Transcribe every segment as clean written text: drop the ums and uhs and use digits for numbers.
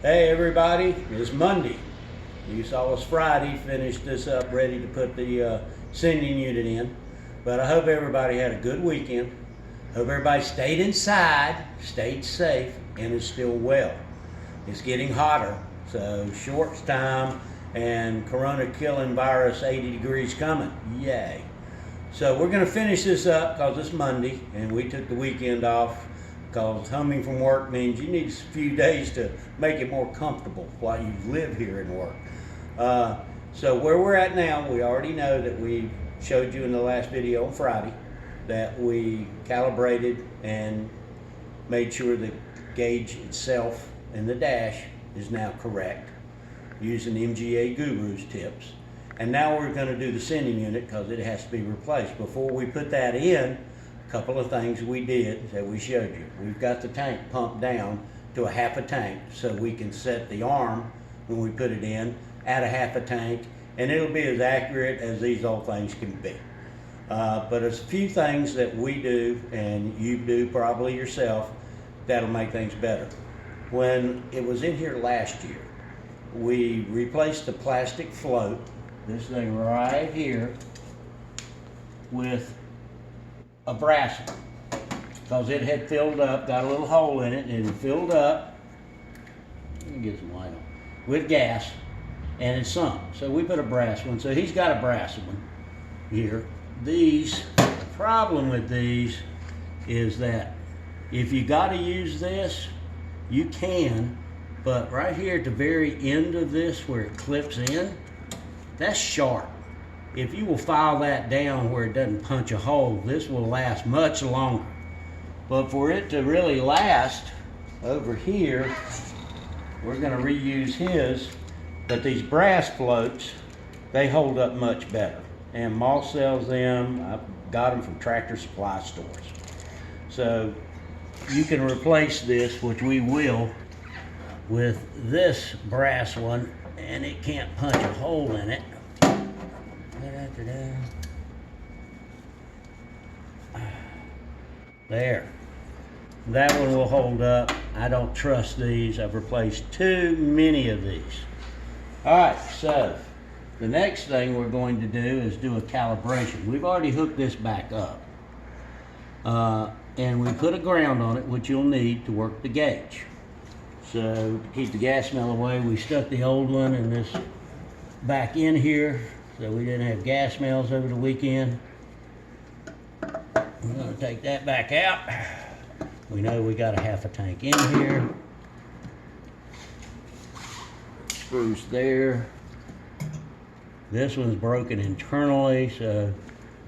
Hey everybody, it's Monday. You saw us Friday, finished this up, ready to put the sending unit in. But I hope everybody had a good weekend. Hope everybody stayed inside, stayed safe, and is still well. It's getting hotter, so shorts time and corona killing virus 80 degrees coming. Yay. So we're gonna finish this up because it's Monday and we took the weekend off because coming from work means you need a few days to make it more comfortable while you live here and work. So where we're at now, we already know that we showed you in the last video on Friday that we calibrated and made sure the gauge itself and the dash is now correct using MGA Guru's tips. And now we're going to do the sending unit because it has to be replaced. Before we put that in, a couple of things we did that we showed you. We've got the tank pumped down to a half a tank so we can set the arm when we put it in at a half a tank, and it'll be as accurate as these old things can be. But there's a few things that we do and you do probably yourself that'll make things better. When it was in here last year, we replaced the plastic float, this thing right here, with a brass one, because it had filled up, got a little hole in it, and it had filled up, let me get some light on, with gas, and it sunk. So we put a brass one. So he's got a brass one here. These, the problem with these is that if you got to use this, you can, but right here at the very end of this where it clips in, that's sharp. If you will file that down where it doesn't punch a hole, this will last much longer. But for it to really last, over here, we're going to reuse his, but these brass floats, they hold up much better. And Moss sells them. I've got them from Tractor Supply stores. So you can replace this, which we will, with this brass one, and it can't punch a hole in it. There. That one will hold up. I don't trust these. I've replaced too many of these. Alright, so the next thing we're going to do is do a calibration. We've already hooked this back up. And we put a ground on it, which you'll need to work the gauge. So to keep the gas smell away, we stuck the old one in this back in here so we didn't have gas smells over the weekend. We're going to take that back out. We know we got a half a tank in here. Screws there. This one's broken internally, so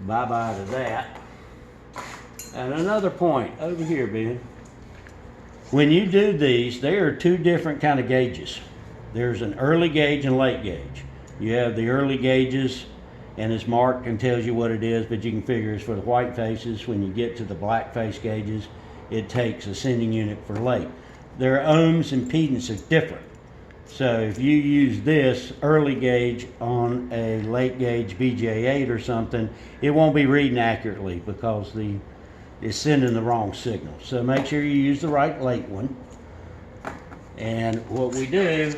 bye-bye to that. And another point over here, Ben. When you do these, there are two different kind of gauges. There's an early gauge and late gauge. You have the early gauges, and it's marked and tells you what it is, but you can figure it's for the white faces. When you get to the black face gauges, it takes a sending unit for late. Their ohms and impedance are different. So if you use this early gauge on a late gauge BJ8 or something, it won't be reading accurately because it's sending the wrong signal. So make sure you use the right late one. And what we do,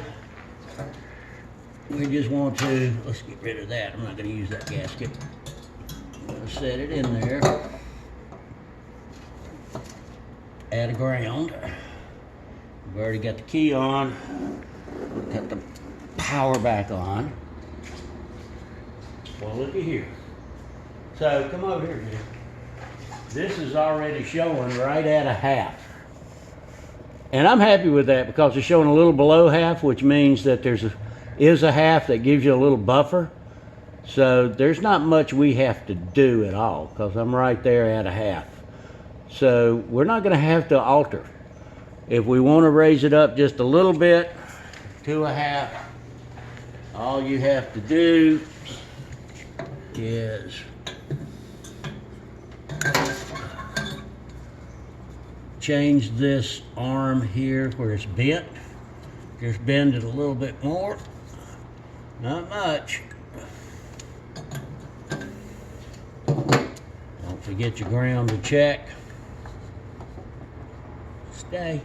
we just want to, let's get rid of that. I'm not going to use that gasket. I'm going to set it in there. Add a ground. We've already got the key on. We'll cut the power back on. Well, looky here. So come over here, Jim. This is already showing right at a half. And I'm happy with that because it's showing a little below half, which means that there's a half that gives you a little buffer. So there's not much we have to do at all because I'm right there at a half. So we're not going to have to alter. If we want to raise it up just a little bit to a half, all you have to do is change this arm here where it's bent. Just bend it a little bit more. Not much. Don't forget your ground to check. Stay.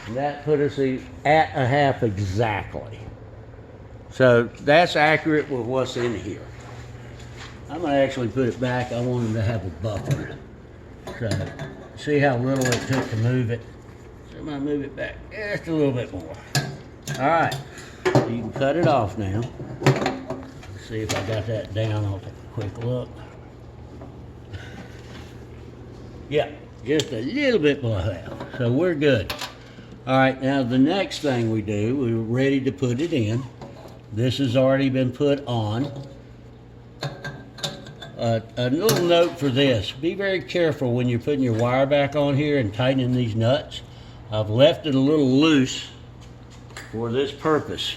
And that put us at a half exactly. So that's accurate with what's in here. I'm gonna actually put it back. I wanted to have a buffer. So see how little it took to move it. So I'm gonna move it back just a little bit more. All right, so you can cut it off now. Let's see if I got that down. I'll take a quick look. Yeah, just a little bit below that. So we're good. All right, now the next thing we do, we're ready to put it in. This has already been put on. A little note for this, be very careful when you're putting your wire back on here and tightening these nuts. I've left it a little loose for this purpose.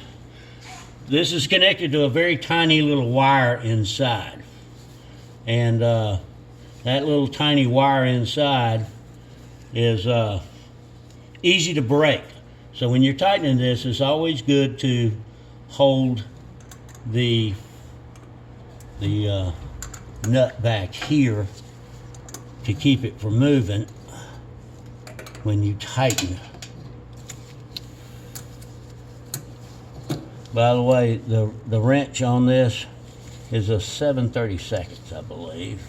This is connected to a very tiny little wire inside. And that little tiny wire inside is easy to break. So when you're tightening this, it's always good to hold the nut back here to keep it from moving when you tighten. By the way, the wrench on this is a 7/32, I believe.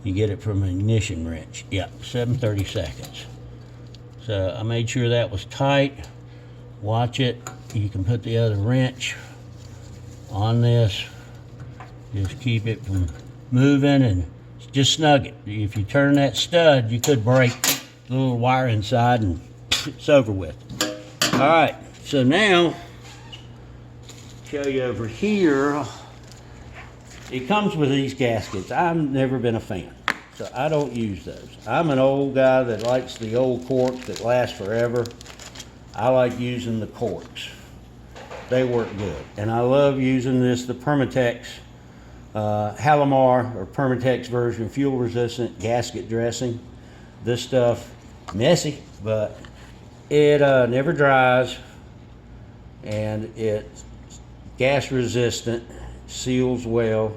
You get it from an ignition wrench. Yeah, 7/32. So I made sure that was tight. Watch it. You can put the other wrench on this. Just keep it from moving and just snug it. If you turn that stud, you could break the little wire inside and it's over with. All right, so now, show you over here. It comes with these gaskets. I've never been a fan, so I don't use those. I'm an old guy that likes the old cork that lasts forever. I like using the corks. They work good. And I love using the Permatex Halimar or Permatex version fuel resistant gasket dressing. This stuff, messy, but it never dries, and it's gas resistant, seals well.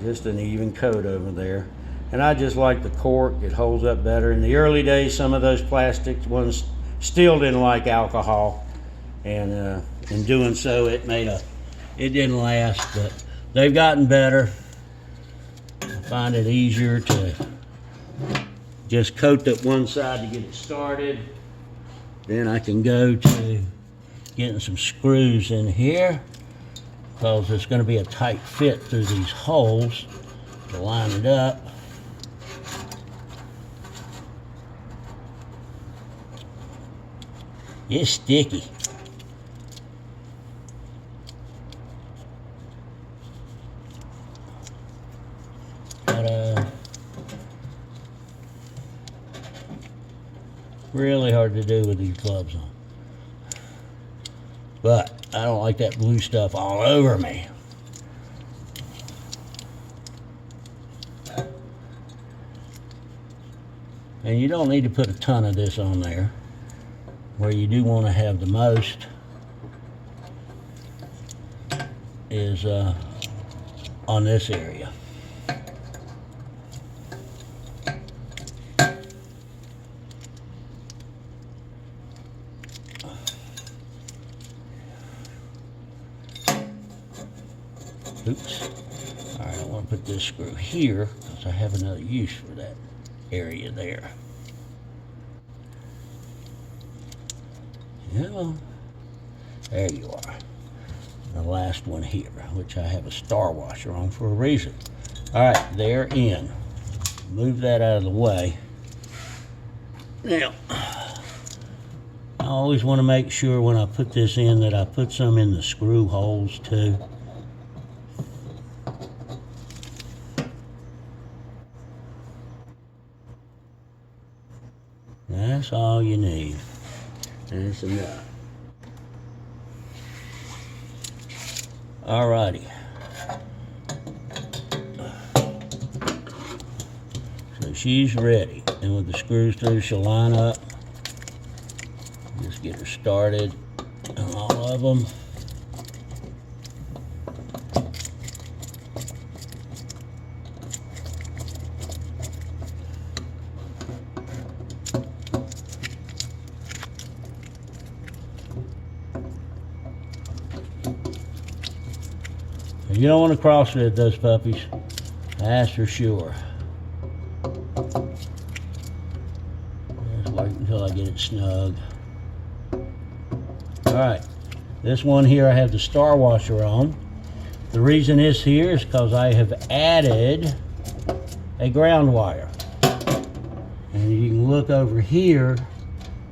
Just an even coat over there. And I just like the cork, it holds up better. In the early days, some of those plastic ones still didn't like alcohol. And in doing so, it didn't last, but they've gotten better. I find it easier to just coat that one side to get it started. Then I can go to getting some screws in here, because it's going to be a tight fit through these holes to line it up. It's sticky. But really hard to do with these gloves on. But I don't like that blue stuff all over me. And you don't need to put a ton of this on there. Where you do want to have the most is on this area. Oops. All right, I want to put this screw here because I have another use for that area there. Yeah, there you are. The last one here, which I have a star washer on for a reason. All right, they're in. Move that out of the way. Now, I always want to make sure when I put this in that I put some in the screw holes too. That's all you need. That's enough. Alrighty. So she's ready. And with the screws through, she'll line up. Just get her started on all of them. You don't want to cross-fit those puppies. That's for sure. Just wait until I get it snug. Alright, this one here I have the star washer on. The reason this here is because I have added a ground wire. And you can look over here,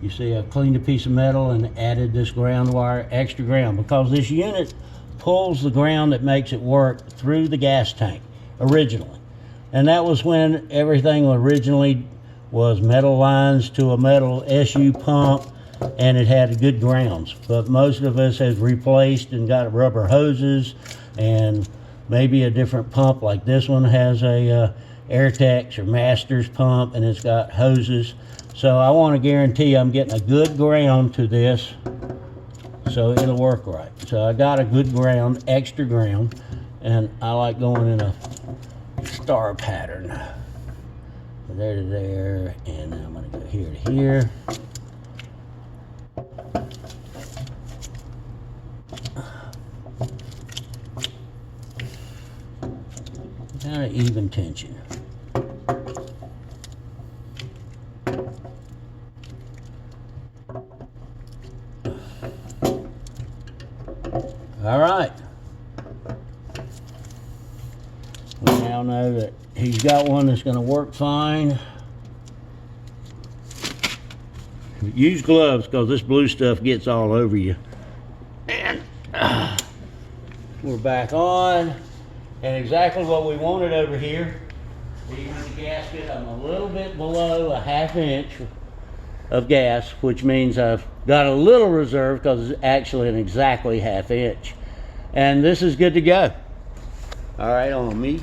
you see I've cleaned a piece of metal and added this ground wire, extra ground, because this unit pulls the ground that makes it work through the gas tank originally. And that was when everything originally was metal lines to a metal SU pump, and it had good grounds. But most of us have replaced and got rubber hoses and maybe a different pump, like this one has a Airtex or Masters pump, and it's got hoses. So I want to guarantee I'm getting a good ground to this so it'll work right. So I got a good ground, extra ground, and I like going in a star pattern. From there to there, and then I'm going to go here to here. Kind of even tension. All right. We now know that he's got one that's going to work fine. Use gloves because this blue stuff gets all over you. And we're back on. And exactly what we wanted over here. Even with the gasket, I'm a little bit below a ½ inch of gas, which means I've got a little reserve because it's actually an exactly ½ inch. And this is good to go. All right, on me.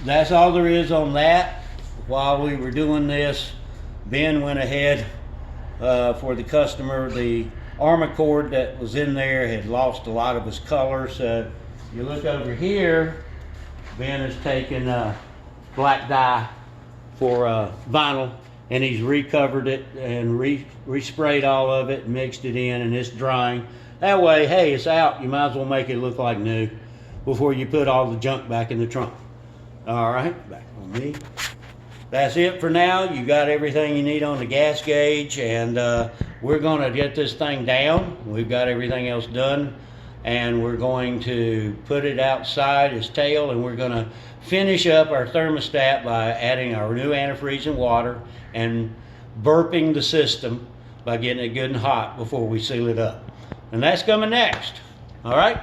That's all there is on that. While we were doing this, Ben went ahead for the customer. The Armacord that was in there had lost a lot of his color, so you look over here, Ben has taken black dye for vinyl, and he's recovered it and resprayed all of it, mixed it in, and it's drying. That way, hey, it's out. You might as well make it look like new before you put all the junk back in the trunk. All right, back on me. That's it for now. You got everything you need on the gas gauge, and we're going to get this thing down. We've got everything else done, and we're going to put it outside its tail, and we're going to finish up our thermostat by adding our new antifreeze and water and burping the system by getting it good and hot before we seal it up. And that's coming next. All right?